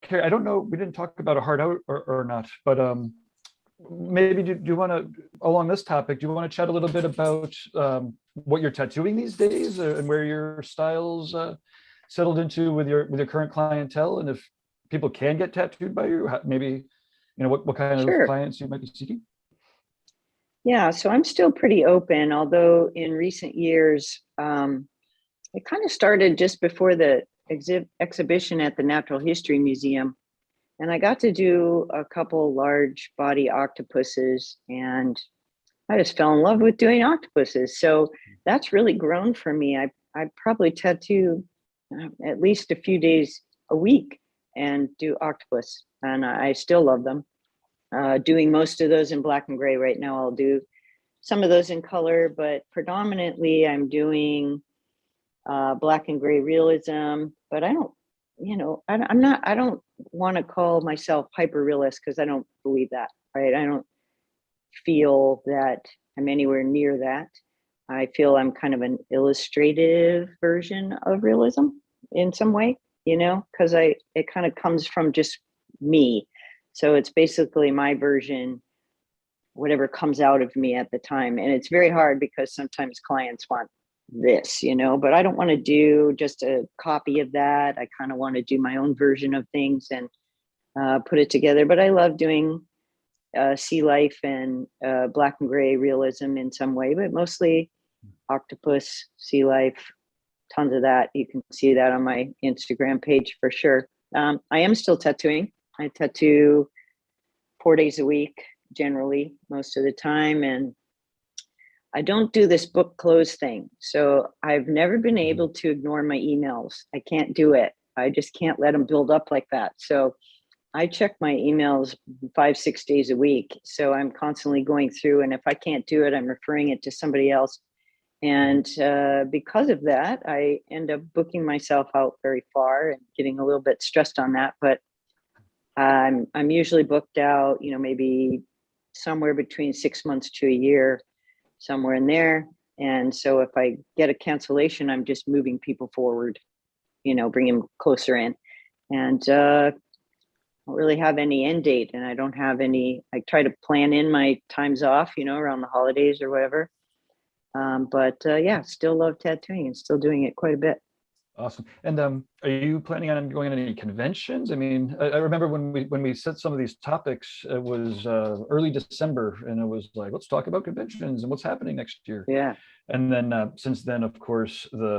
Kari, I don't know, we didn't talk about a heart out or not, but maybe do you want to, along this topic, do you want to chat a little bit about what you're tattooing these days and where your styles settled into with your current clientele, and if people can get tattooed by you, maybe, what kind of Sure. clients you might be seeking? Yeah, so I'm still pretty open, although in recent years, it kind of started just before the exhibition at the Natural History Museum. And I got to do a couple large body octopuses, and I just fell in love with doing octopuses. So that's really grown for me. I probably tattoo at least a few days a week and do octopus, and I still love them. Doing most of those in black and gray right now. I'll do some of those in color, but predominantly I'm doing black and gray realism. But I don't, I'm not, I don't want to call myself hyper realist because I don't believe that, right? I don't feel that I'm anywhere near that. I feel I'm kind of an illustrative version of realism in some way, because it kind of comes from just me. So it's basically my version, whatever comes out of me at the time. And it's very hard because sometimes clients want this, but I don't want to do just a copy of that. I kind of want to do my own version of things and put it together. But I love doing sea life and black and gray realism in some way, but mostly octopus, sea life, tons of that. You can see that on my Instagram page for sure. I am still tattooing. I tattoo 4 days a week, generally, most of the time. And I don't do this book close thing. So I've never been able to ignore my emails. I can't do it. I just can't let them build up like that. So I check my emails 5, 6 days a week. So I'm constantly going through, and if I can't do it, I'm referring it to somebody else. And because of that, I end up booking myself out very far and getting a little bit stressed on that. But I'm usually booked out, maybe somewhere between 6 months to a year, somewhere in there. And so if I get a cancellation, I'm just moving people forward, bring them closer in. And I don't really have any end date, and I don't have any. I try to plan in my times off, around the holidays or whatever. But yeah, still love tattooing and still doing it quite a bit. Awesome. And are you planning on going on any conventions? I mean, I remember when we set some of these topics, it was early December, and it was like, let's talk about conventions and what's happening next year. Yeah. And then since then, of course, the